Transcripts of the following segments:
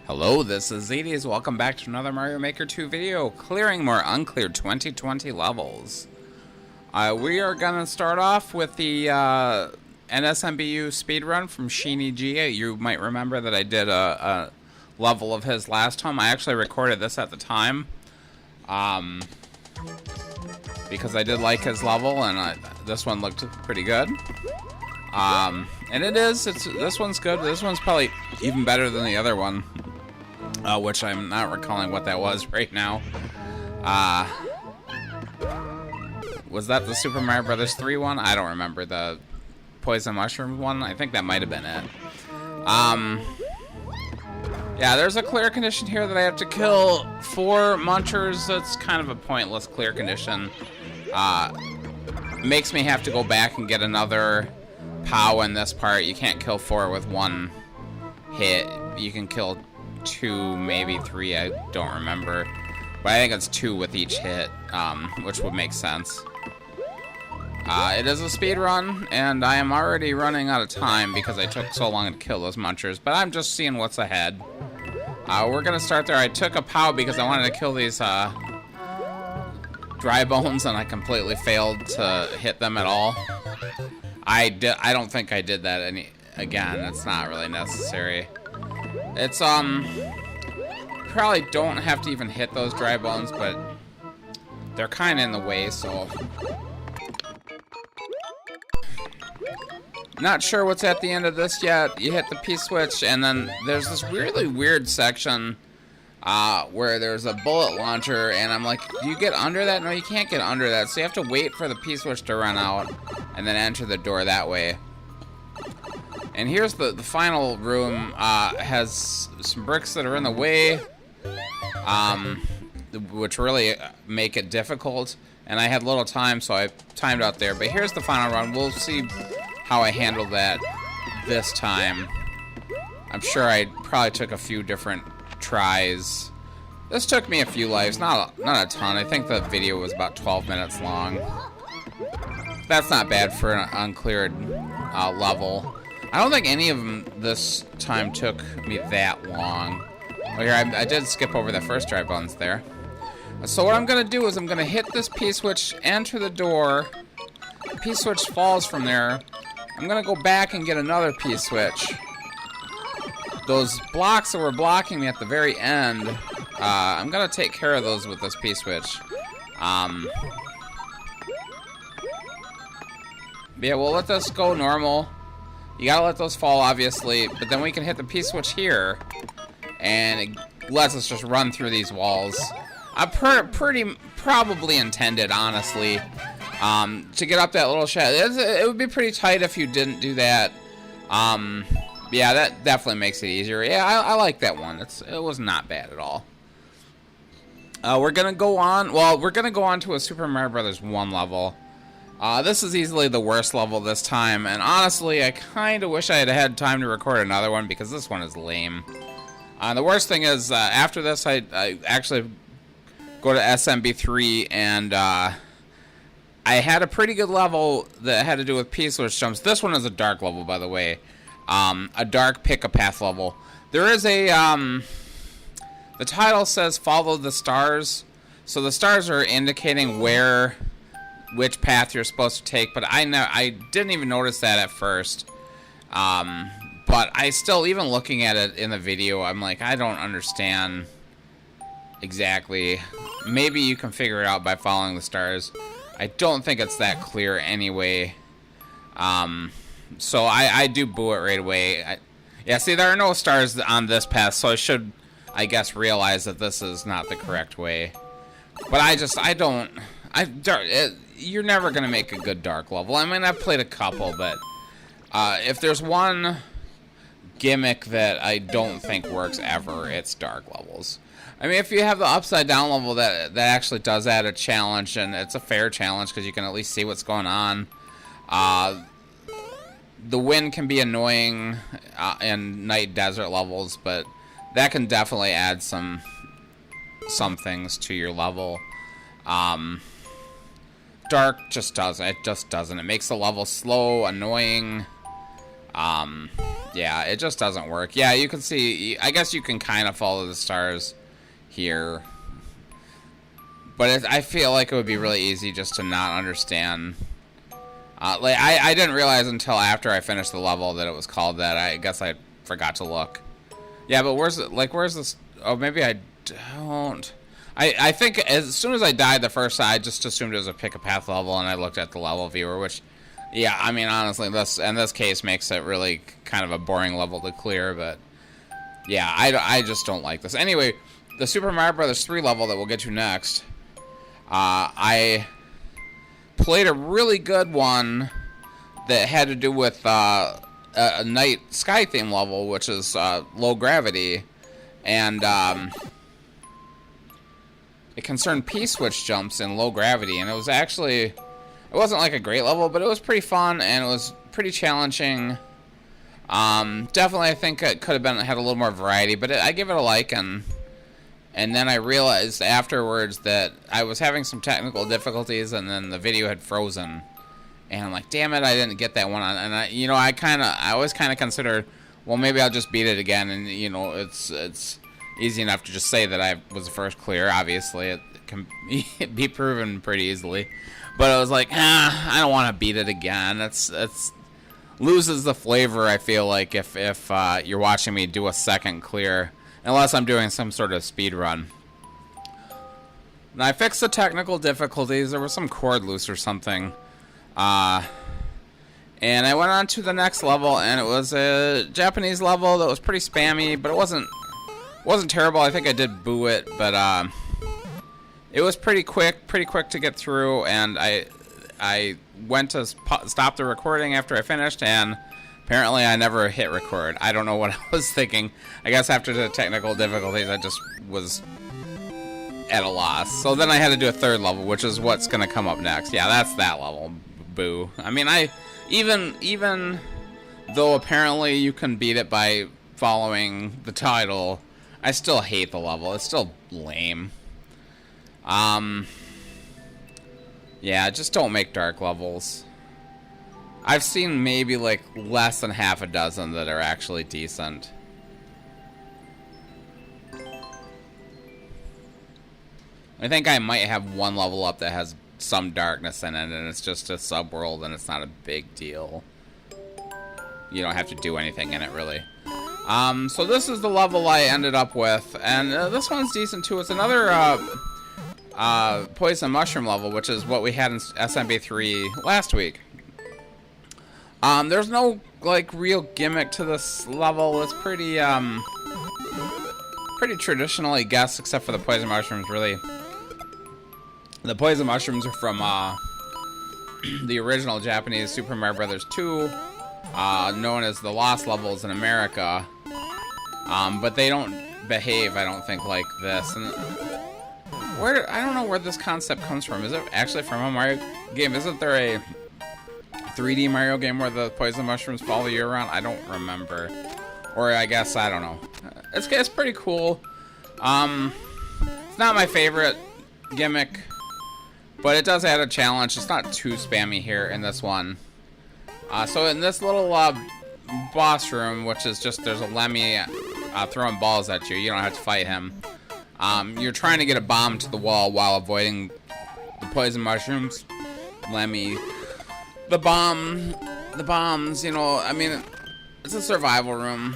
Hello, this is Zedis. Welcome back to another Mario Maker 2 video, clearing more Uncleared 2020 levels. We are going to start off with the NSMBU speedrun from Sheeny G. You might remember that I did a level of his last time. I actually recorded this at the time, because I did like his level, and this one looked pretty good. And this one's good. This one's probably even better than the other one. Which I'm not recalling what that was right now. Was that the Super Mario Bros. 3 one? I don't remember. The Poison Mushroom one? I think that might have been it. Yeah, there's a clear condition here that I have to kill 4 Munchers. That's kind of a pointless clear condition. Makes me have to go back and get another POW in this part. You can't kill 4 with one hit. You can kill 2, maybe 3, I don't remember. But I think it's 2 with each hit, which would make sense. It is a speed run, and I am already running out of time because I took so long to kill those Munchers, but I'm just seeing what's ahead. We're gonna start there. I took a POW because I wanted to kill these dry bones, and I completely failed to hit them at all. I don't think I did that again. It's not really necessary. It's, probably don't have to even hit those dry bones, but they're kind of in the way, so. Not sure what's at the end of this yet. You hit the P-switch, and then there's this really weird section where there's a bullet launcher, and I'm like, do you get under that? No, you can't get under that, so you have to wait for the P-switch to run out, and then enter the door that way. And here's the final room. Has some bricks that are in the way, which really make it difficult. And I had little time, so I timed out there. But here's the final run. We'll see how I handled that this time. I'm sure I probably took a few different tries. This took me a few lives, not a ton. I think the video was about 12 minutes long. That's not bad for an uncleared level. I don't think any of them this time took me that long. Oh, here, I did skip over the first dry bones there. So what I'm going to do is I'm going to hit this P-switch, enter the door. P-switch falls from there. I'm going to go back and get another P-switch. Those blocks that were blocking me at the very end, I'm going to take care of those with this P-switch. Yeah, we'll let this go normal. You gotta let those fall, obviously, but then we can hit the P-switch here, and it lets us just run through these walls. Pretty probably intended, honestly, to get up that little shed. It would be pretty tight if you didn't do that. Yeah, that definitely makes it easier. Yeah, I like that one. It was not bad at all. We're gonna go on. Well, we're gonna go on to a Super Mario Bros. 1 level. This is easily the worst level this time, and honestly, I kind of wish I had time to record another one because this one is lame. The worst thing is, after this, I actually go to SMB3, and I had a pretty good level that had to do with P-switch jumps. This one is a dark level, by the way. A dark pick-a-path level. There is a, the title says follow the stars, so the stars are indicating which path you're supposed to take, but I didn't even notice that at first. But I still, even looking at it in the video, I'm like, I don't understand exactly. Maybe you can figure it out by following the stars. I don't think it's that clear anyway. So I do boo it right away. Yeah, see, there are no stars on this path, so I should, I guess, realize that this is not the correct way. But you're never going to make a good dark level. I mean, I've played a couple, but if there's one gimmick that I don't think works ever, it's dark levels. I mean, if you have the upside down level, that actually does add a challenge, and it's a fair challenge because you can at least see what's going on. The wind can be annoying in night desert levels, but that can definitely add some things to your level. Dark just doesn't. It just doesn't. It makes the level slow, annoying. Yeah, it just doesn't work. Yeah, you can see, I guess you can kind of follow the stars here. But I feel like it would be really easy just to not understand. Like I didn't realize until after I finished the level that it was called that. I guess I forgot to look. Yeah, but where's this? Oh, maybe I don't. I think as soon as I died the first time, I just assumed it was a pick a path level, and I looked at the level viewer, which, yeah, I mean, honestly, this case makes it really kind of a boring level to clear, but yeah, I just don't like this. Anyway, the Super Mario Bros. 3 level that we'll get to next, I played a really good one that had to do with a night sky theme level, which is low gravity, and it concerned P-switch jumps in low gravity, and it was actually, it wasn't like a great level, but it was pretty fun, and it was pretty challenging. Definitely, I think it could have had a little more variety, but I give it a like, and then I realized afterwards that I was having some technical difficulties, and then the video had frozen, and I'm like, damn it, I didn't get that one on, and I always kind of considered, well, maybe I'll just beat it again, and it's easy enough to just say that I was the first clear. Obviously, it can be proven pretty easily. But I was like, I don't want to beat it again. It's loses the flavor, I feel like, if you're watching me do a second clear, unless I'm doing some sort of speed run. Now, I fixed the technical difficulties. There was some cord loose or something. And I went on to the next level, and it was a Japanese level that was pretty spammy, but it wasn't terrible. I think I did boo it, but it was pretty quick to get through, and I went to stop the recording after I finished, and apparently I never hit record. I don't know what I was thinking. I guess after the technical difficulties, I just was at a loss. So then I had to do a third level, which is what's going to come up next. Yeah, that's that level. Boo. I mean, even though apparently you can beat it by following the title, I still hate the level. It's still lame. Yeah, just don't make dark levels. I've seen maybe like less than half a dozen that are actually decent. I think I might have one level up that has some darkness in it, and it's just a subworld, and it's not a big deal. You don't have to do anything in it, really. So this is the level I ended up with, and this one's decent too. It's another poison mushroom level, which is what we had in SMB3 last week. There's no like real gimmick to this level. It's pretty traditional, I guess, except for the poison mushrooms. Really, the poison mushrooms are from the original Japanese Super Mario Bros. 2, known as the Lost Levels in America. But they don't behave, I don't think, like this. And I don't know where this concept comes from. Is it actually from a Mario game? Isn't there a 3D Mario game where the poison mushrooms follow you around? I don't remember. Or I guess, I don't know. It's pretty cool. It's not my favorite gimmick, but it does add a challenge. It's not too spammy here in this one. So in this little boss room, which is just, there's a Lemmy throwing balls at you. You don't have to fight him. You're trying to get a bomb to the wall while avoiding the poison mushrooms. Lemmy. The bombs, you know, I mean, it's a survival room.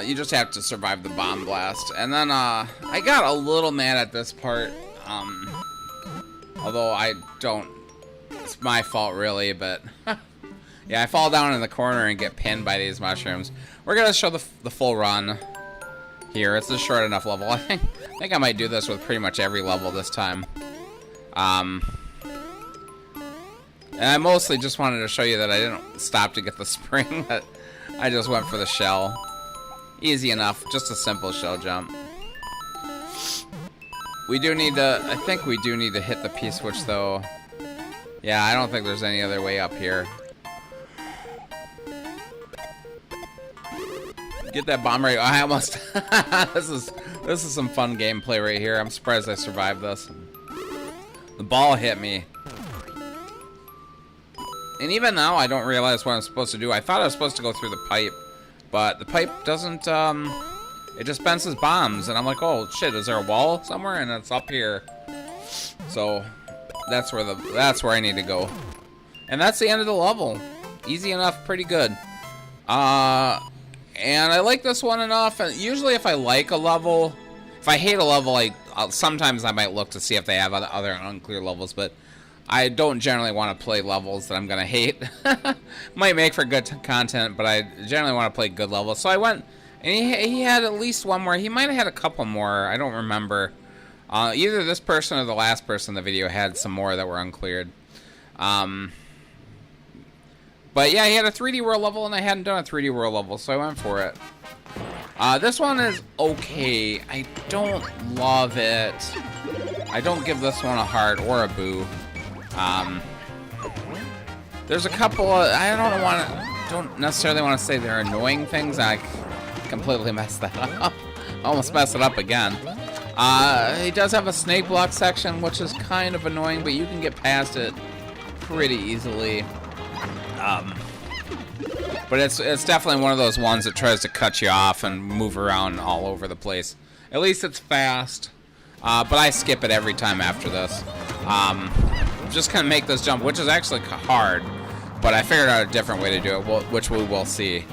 You just have to survive the bomb blast. And then, I got a little mad at this part. Although I don't, it's my fault really, but yeah, I fall down in the corner and get pinned by these mushrooms. We're gonna show the full run here. It's a short enough level. I think I might do this with pretty much every level this time. And I mostly just wanted to show you that I didn't stop to get the spring, but I just went for the shell. Easy enough, just a simple shell jump. We do need to, I think we do need to hit the P-switch though. Yeah, I don't think there's any other way up here. Get that bomb right. I almost, this is some fun gameplay right here. I'm surprised I survived this. The ball hit me. And even now, I don't realize what I'm supposed to do. I thought I was supposed to go through the pipe but the pipe doesn't, it dispenses bombs, and I'm like, oh shit, is there a wall somewhere? And it's up here. So that's where I need to go. And that's the end of the level. Easy enough, pretty good. And I like this one enough. And usually if I like a level, if I hate a level, sometimes I might look to see if they have other unclear levels, but I don't generally want to play levels that I'm going to hate. Might make for good content, but I generally want to play good levels. So I went, and he had at least one more. He might have had a couple more. I don't remember. Either this person or the last person in the video had some more that were uncleared. But yeah, he had a 3D World level, and I hadn't done a 3D World level, so I went for it. This one is okay. I don't love it. I don't give this one a heart or a boo. There's a couple of, don't necessarily want to say they're annoying things. I completely messed that up. Almost messed it up again. He does have a snake block section, which is kind of annoying, but you can get past it pretty easily. But it's definitely one of those ones that tries to cut you off and move around all over the place. At least it's fast, but I skip it every time after this. Just kind of make this jump, which is actually hard, but I figured out a different way to do it, which we will see.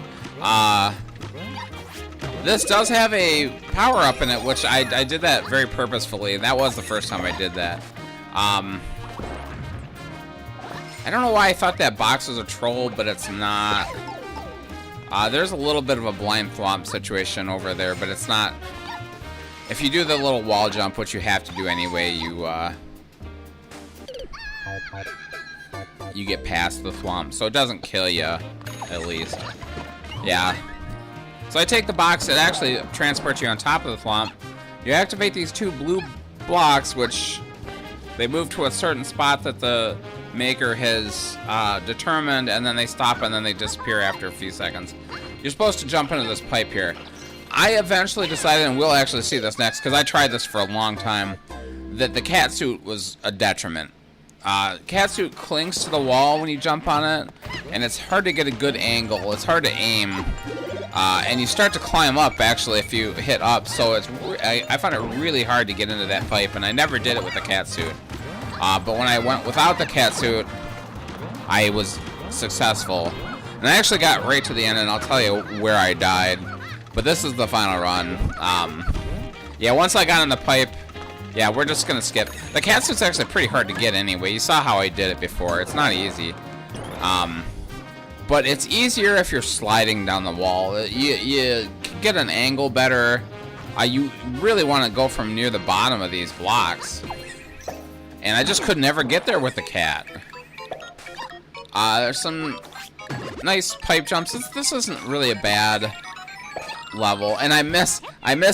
This does have a power-up in it, which I did that very purposefully. That was the first time I did that. I don't know why I thought that box was a troll, but it's not. There's a little bit of a blind thwomp situation over there, but it's not. If you do the little wall jump, which you have to do anyway, you get past the thwomp, so it doesn't kill you, at least. Yeah. So I take the box, it actually transports you on top of the thwomp. You activate these two blue blocks, which they move to a certain spot that the maker has determined, and then they stop, and then they disappear after a few seconds. You're supposed to jump into this pipe here. I eventually decided, and we'll actually see this next, because I tried this for a long time, that the cat suit was a detriment. Cat suit clings to the wall when you jump on it, and it's hard to get a good angle. It's hard to aim, and you start to climb up, actually, if you hit up, so I found it really hard to get into that pipe, and I never did it with the cat suit. But when I went without the cat suit, I was successful. And I actually got right to the end, and I'll tell you where I died. But this is the final run. Yeah, once I got in the pipe, yeah, we're just going to skip. The cat suit's actually pretty hard to get anyway. You saw how I did it before. It's not easy. But it's easier if you're sliding down the wall. You can get an angle better. You really want to go from near the bottom of these blocks. And I just could never get there with the cat. There's some nice pipe jumps. This isn't really a bad level. And I miss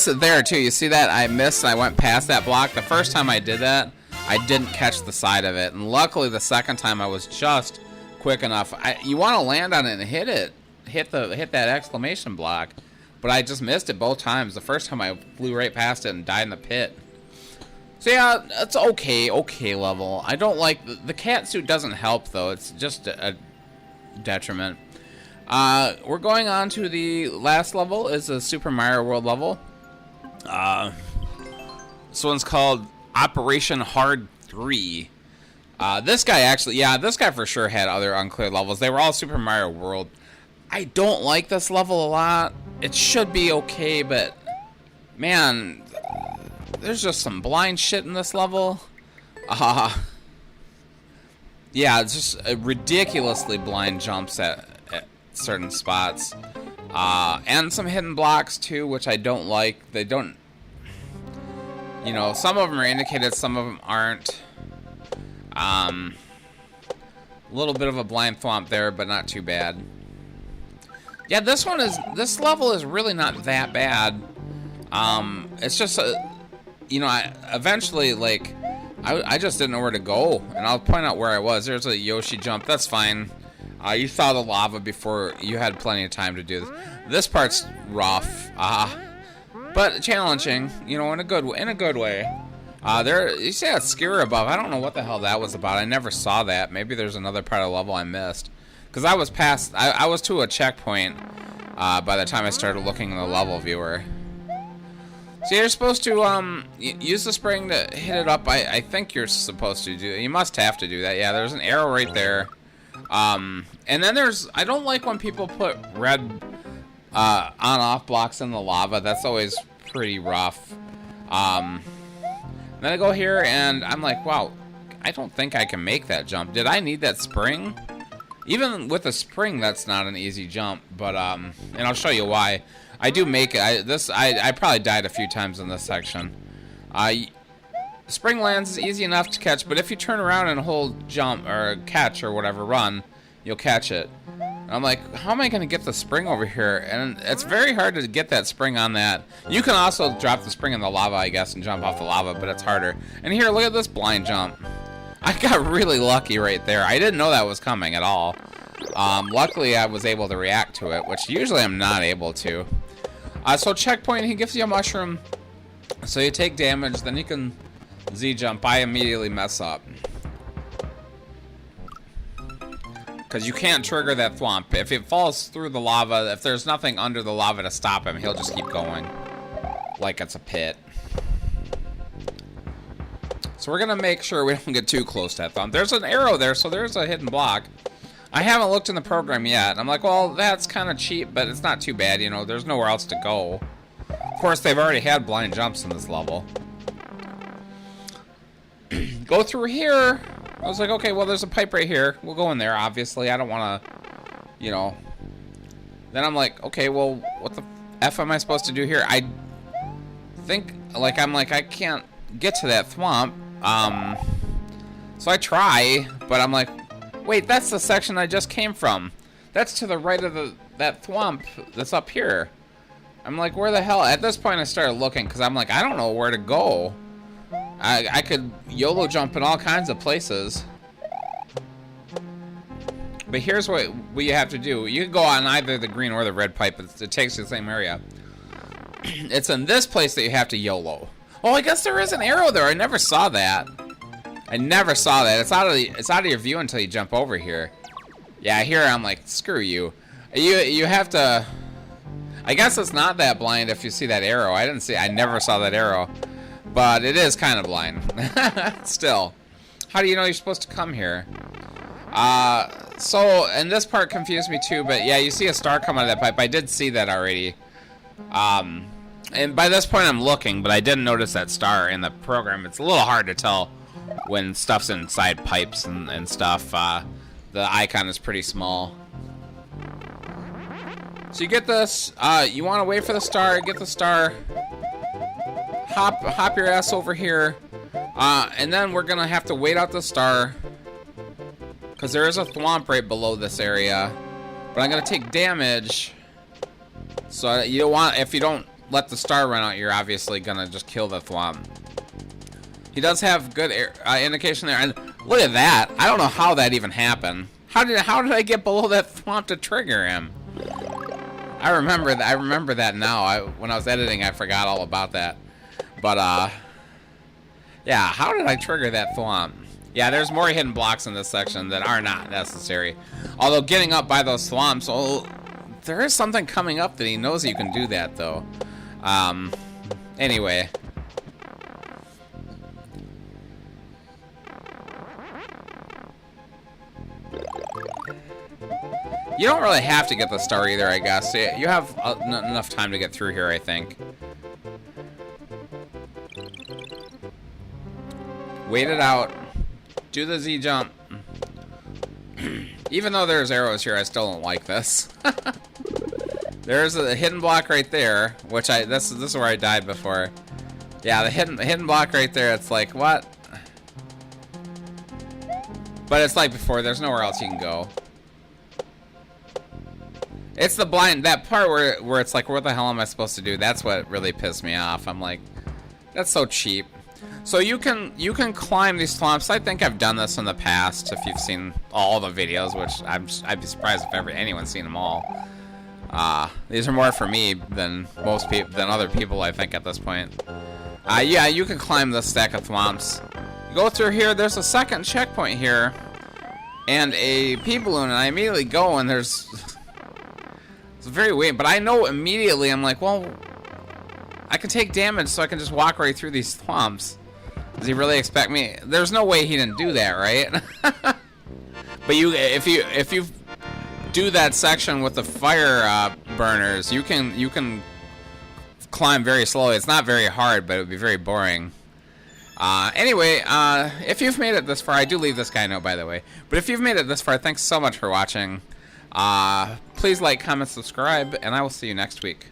it there too. You see that? I missed. I went past that block. The first time I did that, I didn't catch the side of it. And luckily the second time I was just quick enough. You want to land on it and hit it. Hit that exclamation block. But I just missed it both times. The first time I flew right past it and died in the pit. So yeah, it's okay level. I don't like, the cat suit doesn't help though, it's just a detriment. We're going on to the last level, is a Super Mario World level. This one's called Operation Hard 3. This guy actually, yeah, this guy for sure had other unclear levels. They were all Super Mario World. I don't like this level a lot. It should be okay, but man, there's just some blind shit in this level. Yeah, it's just ridiculously blind jumps at certain spots. And some hidden blocks too, which I don't like. They don't, you know, some of them are indicated, some of them aren't. A little bit of a blind thwomp there, but not too bad. Yeah, this level is really not that bad. It's just you know, eventually, like, I just didn't know where to go, and I'll point out where I was. There's a Yoshi jump. That's fine. You saw the lava before. You had plenty of time to do this. This part's rough, but challenging. You know, in a good way. You see that skewer above? I don't know what the hell that was about. I never saw that. Maybe there's another part of the level I missed, because I was past. I was to a checkpoint by the time I started looking in the level viewer. So you're supposed to use the spring to hit it up. I think you're supposed to do. You must have to do that. Yeah, there's an arrow right there. And then there's. I don't like when people put red on-off blocks in the lava. That's always pretty rough. Then I go here and I'm like, wow, I don't think I can make that jump. Did I need that spring? Even with a spring, that's not an easy jump. But and I'll show you why. I do make it. I probably died a few times in this section. Spring lands is easy enough to catch, but if you turn around and hold jump or catch or whatever, run, you'll catch it. And I'm like, how am I going to get the spring over here? And it's very hard to get that spring on that. You can also drop the spring in the lava, I guess, and jump off the lava, but it's harder. And here, look at this blind jump. I got really lucky right there. I didn't know that was coming at all. Luckily, I was able to react to it, which usually I'm not able to. So checkpoint, he gives you a mushroom. So you take damage, then you can Z-jump. I immediately mess up. Because you can't trigger that thwomp. If it falls through the lava, if there's nothing under the lava to stop him, he'll just keep going. Like it's a pit. So we're going to make sure we don't get too close to that thwomp. There's an arrow there, so there's a hidden block. I haven't looked in the program yet. I'm like, well, that's kind of cheap, but it's not too bad, you know. There's nowhere else to go. Of course, they've already had blind jumps in this level. Go through here. I was like, okay, well, there's a pipe right here. We'll go in there, obviously. I don't want to, you know. Then I'm like, okay, well, what the F am I supposed to do here? I think, like, I can't get to that thwomp. So I try, but I'm like, wait, that's the section I just came from. That's to the right of that thwomp that's up here. I'm like, where the hell? At this point, I started looking because I'm like, I don't know where to go. I could YOLO jump in all kinds of places. But here's what you have to do. You can go on either the green or the red pipe. It takes you to the same area. It's in this place that you have to YOLO. Oh, I guess there is an arrow there. I never saw that. I never saw that. It's out of your view until you jump over here. Yeah, here I'm like, screw you. You have to. I guess it's not that blind if you see that arrow. I never saw that arrow. But it is kind of blind. Still. How do you know you're supposed to come here? And this part confused me too, but yeah, you see a star come out of that pipe. I did see that already. And by this point I'm looking, but I didn't notice that star in the program. It's a little hard to tell when stuff's inside pipes and stuff. The icon is pretty small. So you get this, you want to wait for the star, get the star, hop your ass over here, and then we're gonna have to wait out the star, because there is a thwomp right below this area, but I'm gonna take damage, so you don't want, if you don't let the star run out, you're obviously gonna just kill the thwomp. He does have good indication there, and look at that, I don't know how that even happened. How did I get below that thwomp to trigger him? I remember that now. When I was editing, I forgot all about that. But, yeah, how did I trigger that thwomp? Yeah, there's more hidden blocks in this section that are not necessary. Although getting up by those thwomps, oh, there is something coming up that he knows you can do that, though. Anyway. You don't really have to get the star either, I guess. You have enough time to get through here, I think. Wait it out. Do the Z jump. Even though there's arrows here, I still don't like this. There's a hidden block right there, which this is where I died before. Yeah, the hidden block right there. It's like, what? But it's like before. There's nowhere else you can go. It's the blind, that part where it's like, what the hell am I supposed to do? That's what really pissed me off. I'm like, that's so cheap. So you can climb these thwomps. I think I've done this in the past if you've seen all the videos, which I'd be surprised if anyone's seen them all. These are more for me than other people, I think, at this point. Yeah, you can climb this stack of thwomps. You go through here. There's a second checkpoint here, and a pea balloon. And I immediately go, and there's It's very weird, but I know immediately, I'm like, well, I can take damage so I can just walk right through these swamps. Does he really expect me? There's no way he didn't do that, right? But if you do that section with the fire burners, you can climb very slowly. It's not very hard, but it would be very boring. Anyway, if you've made it this far, I do leave this guy a note, by the way. But if you've made it this far, thanks so much for watching. Please like, comment, subscribe, and I will see you next week.